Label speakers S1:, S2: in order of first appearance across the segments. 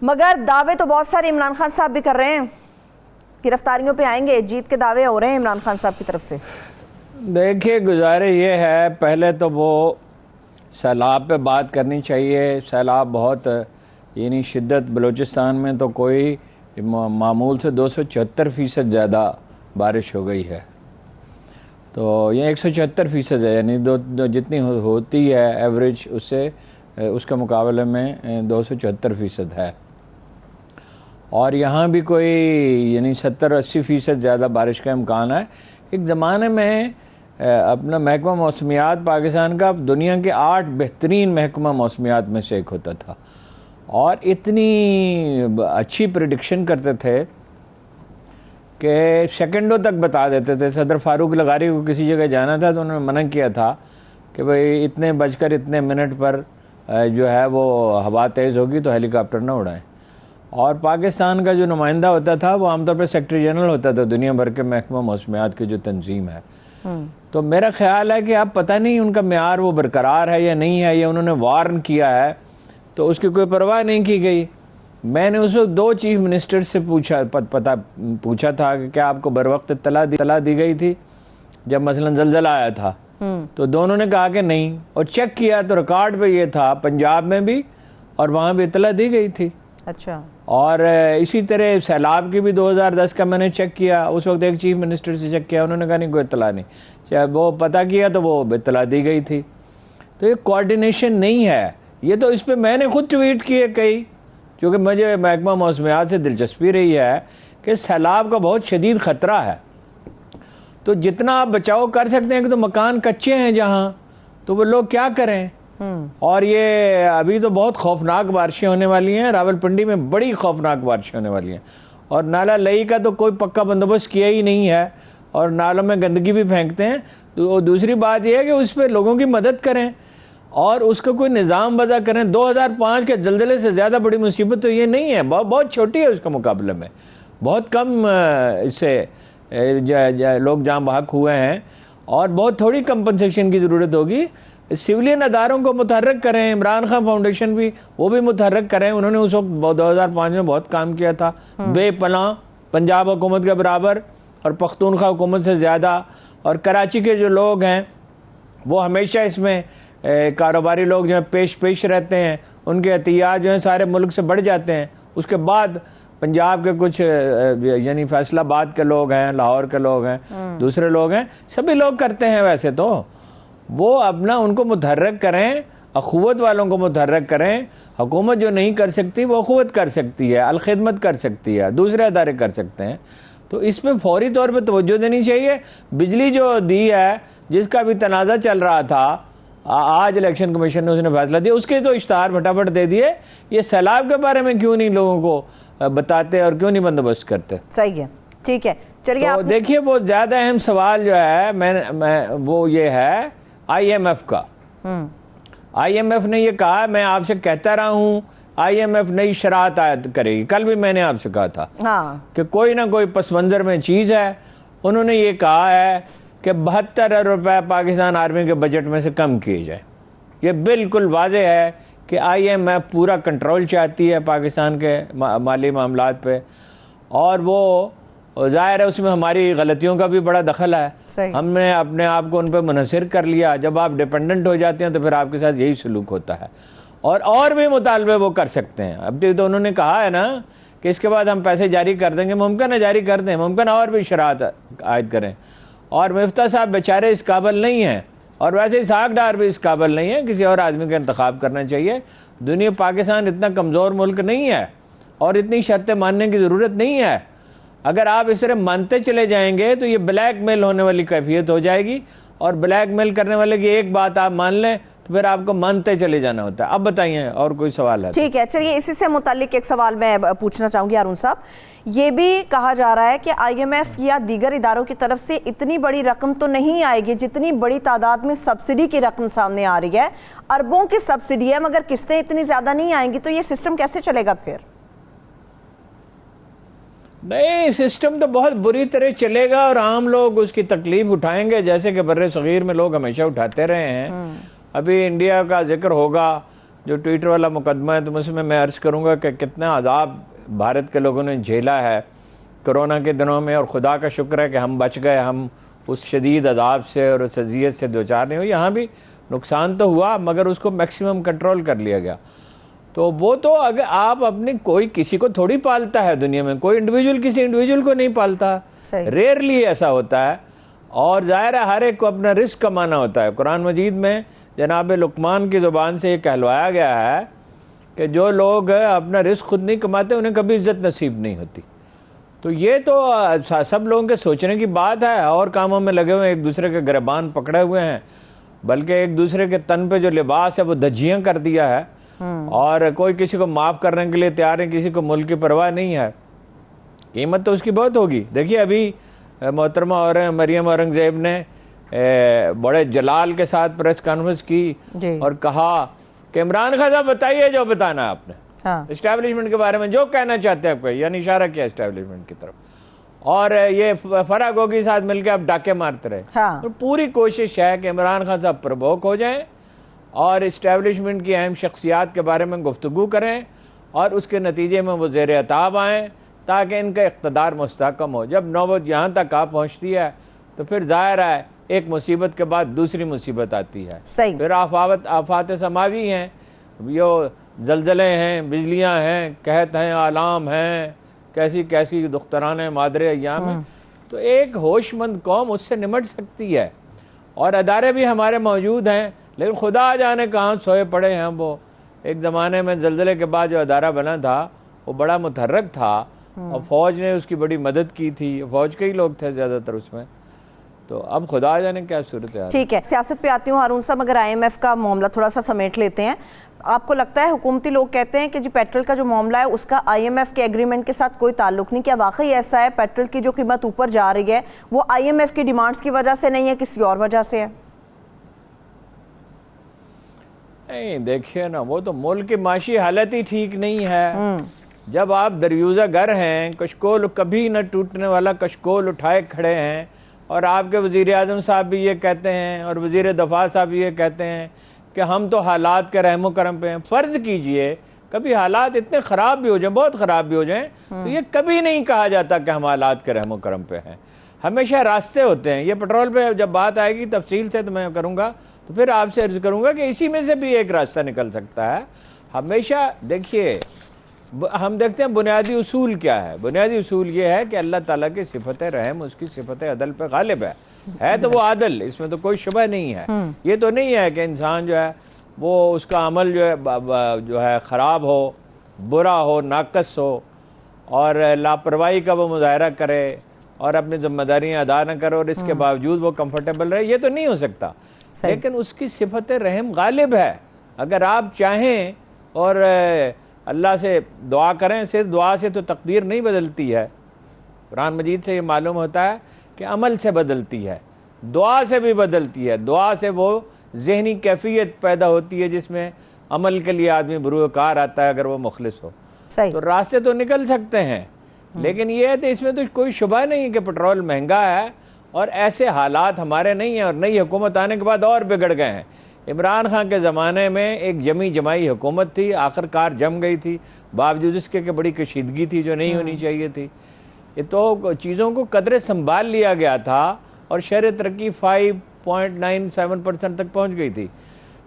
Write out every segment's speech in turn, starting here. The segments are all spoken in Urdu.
S1: مگر دعوے تو بہت سارے عمران خان صاحب بھی کر رہے ہیں، گرفتاریوں پہ آئیں گے، جیت کے دعوے ہو رہے ہیں عمران خان صاحب کی طرف سے۔
S2: دیکھیے گزارش یہ ہے، پہلے تو وہ سیلاب پہ بات کرنی چاہیے۔ سیلاب بہت یعنی شدت، بلوچستان میں تو کوئی معمول سے 274% زیادہ بارش ہو گئی ہے، تو یہ 174% ہے، یعنی جتنی ہوتی ہے ایوریج اس کے مقابلے میں 274% ہے۔ اور یہاں بھی کوئی یعنی 70-80% زیادہ بارش کا امکان ہے۔ ایک زمانے میں اپنا محکمہ موسمیات پاکستان کا دنیا کے 8 بہترین محکمہ موسمیات میں سے ایک ہوتا تھا، اور اتنی اچھی پریڈکشن کرتے تھے کہ سیکنڈوں تک بتا دیتے تھے۔ صدر فاروق لغاری کو کسی جگہ جانا تھا تو انہوں نے منع کیا تھا کہ بھئی اتنے بج کر اتنے منٹ پر جو ہے وہ ہوا تیز ہوگی تو ہیلی کاپٹر نہ اڑائیں۔ اور پاکستان کا جو نمائندہ ہوتا تھا وہ عام طور پہ سیکرٹری جنرل ہوتا تھا دنیا بھر کے محکمہ موسمیات کی جو تنظیم ہے۔ تو میرا خیال ہے کہ اب پتہ نہیں ان کا معیار وہ برقرار ہے یا نہیں ہے، یا انہوں نے وارن کیا ہے تو اس کی کوئی پرواہ نہیں کی گئی۔ میں نے اس وقت 2 چیف منسٹر سے پوچھا تھا کہ کیا آپ کو بر وقت اطلاع دی گئی تھی جب مثلا زلزلہ آیا تھا، تو دونوں نے کہا کہ نہیں، اور چیک کیا تو ریکارڈ پہ یہ تھا پنجاب میں بھی اور وہاں بھی اطلاع دی گئی تھی۔
S1: اچھا۔
S2: اور اسی طرح سیلاب کی بھی 2010 کا میں نے چیک کیا، اس وقت ایک چیف منسٹر سے چیک کیا، انہوں نے کہا نہیں کوئی اطلاع نہیں، چاہے وہ پتہ کیا تو وہ اطلاع دی گئی تھی۔ تو یہ کوارڈینیشن نہیں ہے، یہ تو اس پہ میں نے خود ٹویٹ کیے کئی، کیونکہ مجھے محکمہ موسمیات سے دلچسپی رہی ہے کہ سیلاب کا بہت شدید خطرہ ہے، تو جتنا آپ بچاؤ کر سکتے ہیں کہ تو مکان کچے ہیں جہاں، تو وہ لوگ کیا کریں۔ اور یہ ابھی تو بہت خوفناک بارشیں ہونے والی ہیں، راولپنڈی میں بڑی خوفناک بارشیں ہونے والی ہیں، اور نالہ لئی کا تو کوئی پکا بندوبست کیا ہی نہیں ہے، اور نالوں میں گندگی بھی پھینکتے ہیں۔ تو دوسری بات یہ ہے کہ اس پہ لوگوں کی مدد کریں اور اس کا کوئی نظام وضع کریں۔ 2005 کے زلزلے سے زیادہ بڑی مصیبت تو یہ نہیں ہے، بہت چھوٹی ہے اس کے مقابلے میں، بہت کم اس سے لوگ جاں بحق ہوئے ہیں، اور بہت تھوڑی کمپنسیشن کی ضرورت ہوگی۔ سولین اداروں کو متحرک کریں، عمران خان فاؤنڈیشن بھی وہ بھی متحرک کریں، انہوں نے اس وقت 2005 میں بہت کام کیا تھا، بے پناہ پنجاب حکومت کے برابر اور پختونخوا حکومت سے زیادہ۔ اور کراچی کے جو لوگ ہیں وہ ہمیشہ اس میں کاروباری لوگ جو ہیں پیش رہتے ہیں، ان کے عطیات جو ہیں سارے ملک سے بڑھ جاتے ہیں۔ اس کے بعد پنجاب کے کچھ یعنی فیصل آباد کے لوگ ہیں، لاہور کے لوگ ہیں، دوسرے لوگ ہیں، سبھی لوگ کرتے ہیں۔ ویسے تو وہ اپنا ان کو متحرک کریں، اخوت والوں کو متحرک کریں۔ حکومت جو نہیں کر سکتی وہ اخوت کر سکتی ہے، الخدمت کر سکتی ہے، دوسرے ادارے کر سکتے ہیں، تو اس پہ فوری طور پہ توجہ دینی چاہیے۔ بجلی جو دی ہے جس کا بھی تنازع چل رہا تھا، آج الیکشن کمیشن نے اس نے فیصلہ دیا، اس کے تو اشتہار پھٹافٹ دے دیے۔ یہ سیلاب کے بارے میں کیوں نہیں لوگوں کو بتاتے اور کیوں نہیں بندوبست کرتے؟
S1: صحیح ہے، ٹھیک ہے، چلیے۔
S2: تو دیکھیے بہت زیادہ اہم سوال جو ہے وہ یہ ہے آئی ایم ایف کا۔ آئی ایم ایف نے یہ کہا، میں آپ سے کہتا رہا ہوں آئی ایم ایف نئی شرائط عائد کرے گی، کل بھی میں نے آپ سے کہا تھا کہ کوئی نہ کوئی پس منظر میں چیز ہے۔ انہوں نے یہ کہا ہے کہ 72 ارب روپے پاکستان آرمی کے بجٹ میں سے کم کیے جائیں۔ یہ بالکل واضح ہے کہ آئی ایم ایف پورا کنٹرول چاہتی ہے پاکستان کے مالی معاملات پہ، اور وہ ظاہر ہے اس میں ہماری غلطیوں کا بھی بڑا دخل ہے۔ ہم نے اپنے آپ کو ان پہ منحصر کر لیا۔ جب آپ ڈیپینڈنٹ ہو جاتے ہیں تو پھر آپ کے ساتھ یہی سلوک ہوتا ہے، اور بھی مطالبے وہ کر سکتے ہیں۔ اب تو انہوں نے کہا ہے نا کہ اس کے بعد ہم پیسے جاری کر دیں گے، ممکن ہے جاری کر دیں، ممکن ہے اور بھی شرائط عائد کریں۔ اور مفتاح صاحب بیچارے اس قابل نہیں ہیں، اور ویسے اسحاق ڈار بھی اس قابل نہیں ہے، کسی اور آدمی کا انتخاب کرنا چاہیے۔ دنیا پاکستان اتنا کمزور ملک نہیں ہے، اور اتنی شرطیں ماننے کی ضرورت نہیں ہے۔ اگر آپ اس طرح مانتے چلے جائیں گے تو یہ بلیک میل ہونے والی کیفیت ہو جائے گی، اور بلیک میل کرنے والے کی ایک بات آپ مان لیں تو پھر آپ کو مانتے چلے جانا ہوتا ہے۔ اب بتائیے اور کوئی سوال ہے؟
S1: ٹھیک ہے، چلیے اسی سے متعلق ایک سوال میں پوچھنا چاہوں گی ہارون صاحب۔ یہ بھی کہا جا رہا ہے کہ آئی ایم ایف یا دیگر اداروں کی طرف سے اتنی بڑی رقم تو نہیں آئے گی جتنی بڑی تعداد میں سبسڈی کی رقم سامنے آ رہی ہے، اربوں کی سبسڈی ہے، مگر قسطیں اتنی زیادہ نہیں آئیں گی، تو یہ سسٹم کیسے چلے گا پھر؟
S2: نہیں، سسٹم تو بہت بری طرح چلے گا، اور عام لوگ اس کی تکلیف اٹھائیں گے، جیسے کہ بر صغیر میں لوگ ہمیشہ اٹھاتے رہے ہیں۔ ابھی انڈیا کا ذکر ہوگا جو ٹویٹر والا مقدمہ ہے تو اس میں عرض کروں گا کہ کتنا عذاب بھارت کے لوگوں نے جھیلا ہے کرونا کے دنوں میں، اور خدا کا شکر ہے کہ ہم بچ گئے، ہم اس شدید عذاب سے اور اس اذیت سے دوچار نہیں ہوئے۔ یہاں بھی نقصان تو ہوا مگر اس کو میکسیمم کنٹرول کر لیا گیا۔ تو وہ تو اگر آپ اپنی کوئی کسی کو تھوڑی پالتا ہے دنیا میں، کوئی انڈیویجول کسی انڈیویجول کو نہیں پالتا، ریئرلی ایسا ہوتا ہے، اور ظاہر ہے ہر ایک کو اپنا رزق کمانا ہوتا ہے۔ قرآن مجید میں جناب لقمان کی زبان سے یہ کہلوایا گیا ہے کہ جو لوگ اپنا رزق خود نہیں کماتے انہیں کبھی عزت نصیب نہیں ہوتی۔ تو یہ تو سب لوگوں کے سوچنے کی بات ہے، اور کاموں میں لگے ہوئے ایک دوسرے کے گریبان پکڑے ہوئے ہیں، بلکہ ایک دوسرے کے تن پہ جو لباس ہے وہ دھجیاں کر دیا ہے، اور کوئی کسی کو معاف کرنے کے لیے تیار ہے، کسی کو ملک کی پرواہ نہیں ہے۔ قیمت تو اس کی بہت ہوگی۔ دیکھیے ابھی محترمہ اور مریم اورنگزیب نے بڑے جلال کے ساتھ پریس کانفرنس کی اور کہا کہ عمران خان صاحب بتائیے جو بتانا ہے آپ نے اسٹیبلشمنٹ کے بارے میں، جو کہنا چاہتے ہیں آپ کو، یعنی اشارہ کیا اسٹیبلشمنٹ کی طرف، اور یہ فرح گوگی کے ساتھ مل کے آپ ڈاکے مارتے رہے۔ اور پوری کوشش ہے کہ عمران خان صاحب پرووک ہو جائیں اور اسٹیبلشمنٹ کی اہم شخصیات کے بارے میں گفتگو کریں، اور اس کے نتیجے میں وہ زیر عتاب آئیں تاکہ ان کا اقتدار مستحکم ہو۔ جب نوبت یہاں تک آ پہنچتی ہے تو پھر ظاہر ہے ایک مصیبت کے بعد دوسری مصیبت آتی ہے، پھر آفات سماوی ہیں، یہ زلزلے ہیں، بجلیاں ہیں، قحط ہیں، آلام ہیں، کیسی کیسی دختران مادر ایام ہیں۔ تو ایک ہوش مند قوم اس سے نمٹ سکتی ہے، اور ادارے بھی ہمارے موجود ہیں، لیکن خدا جانے کہاں سوئے پڑے ہیں وہ۔ ایک زمانے میں زلزلے کے بعد جو ادارہ بنا تھا وہ بڑا متحرک تھا، اور فوج نے اس کی بڑی مدد کی تھی، فوج کے ہی لوگ تھے زیادہ تر اس میں۔ تو اب خدا جانے کیا صورت ہے۔
S1: ٹھیک ہے، سیاست پہ آتی ہوں ہارون صاحب، اگر آئی ایم ایف کا معاملہ تھوڑا سا سمیٹ لیتے ہیں، آپ کو لگتا ہے حکومتی لوگ کہتے ہیں کہ جی پیٹرول کا جو معاملہ ہے اس کا آئی ایم ایف کے ایگریمنٹ کے ساتھ کوئی تعلق نہیں، کیا واقعی ایسا ہے پیٹرول کی جو قیمت اوپر جا رہی ہے وہ آئی ایم ایف کی ڈیمانڈز کی وجہ سے نہیں ہے، کسی اور وجہ سے ہے؟
S2: نہیں دیکھیے نا، وہ تو ملک کی معاشی حالت ہی ٹھیک نہیں ہے۔ جب آپ دریوزہ گر ہیں، کشکول کبھی نہ ٹوٹنے والا کشکول اٹھائے کھڑے ہیں، اور آپ کے وزیر اعظم صاحب بھی یہ کہتے ہیں اور وزیر دفاع صاحب بھی یہ کہتے ہیں کہ ہم تو حالات کے رحم و کرم پہ ہیں۔ فرض کیجئے کبھی حالات اتنے خراب بھی ہو جائیں، بہت خراب بھی ہو جائیں، تو یہ کبھی نہیں کہا جاتا کہ ہم حالات کے رحم و کرم پہ ہیں، ہمیشہ راستے ہوتے ہیں۔ یہ پیٹرول پہ جب بات آئے گی تفصیل سے تو میں کروں گا، تو پھر آپ سے عرض کروں گا کہ اسی میں سے بھی ایک راستہ نکل سکتا ہے۔ ہمیشہ دیکھیے، ہم دیکھتے ہیں بنیادی اصول کیا ہے۔ بنیادی اصول یہ ہے کہ اللہ تعالیٰ کی صفت رحم اس کی صفت عدل پہ غالب ہے تو وہ عادل، اس میں تو کوئی شبہ نہیں ہے۔ یہ تو نہیں ہے کہ انسان جو ہے وہ اس کا عمل جو ہے خراب ہو، برا ہو، ناقص ہو، اور لاپرواہی کا وہ مظاہرہ کرے اور اپنی ذمہ داریاں ادا نہ کرے، اور اس کے باوجود وہ کمفرٹیبل رہے، یہ تو نہیں ہو سکتا۔ لیکن اس کی صفت رحم غالب ہے۔ اگر آپ چاہیں اور اللہ سے دعا کریں، صرف دعا سے تو تقدیر نہیں بدلتی ہے، قرآن مجید سے یہ معلوم ہوتا ہے کہ عمل سے بدلتی ہے، دعا سے بھی بدلتی ہے۔ دعا سے وہ ذہنی کیفیت پیدا ہوتی ہے جس میں عمل کے لیے آدمی بروکار آتا ہے اگر وہ مخلص ہو۔ تو راستے تو نکل سکتے ہیں، لیکن یہ ہے کہ اس میں تو کوئی شبہ نہیں کہ پٹرول مہنگا ہے، اور ایسے حالات ہمارے نہیں ہیں، اور نئی حکومت آنے کے بعد اور بگڑ گئے ہیں۔ عمران خان کے زمانے میں ایک جمی جمائی حکومت تھی، آخر کار جم گئی تھی، باوجود اس کے کہ بڑی کشیدگی تھی جو نہیں ہونی چاہیے تھی۔ یہ تو چیزوں کو قدرے سنبھال لیا گیا تھا، اور شرح ترقی 5.97% تک پہنچ گئی تھی۔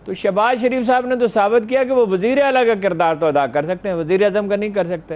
S2: تو شہباز شریف صاحب نے تو ثابت کیا کہ وہ وزیر اعلیٰ کا کردار تو ادا کر سکتے ہیں، وزیر اعظم کا نہیں کر سکتے۔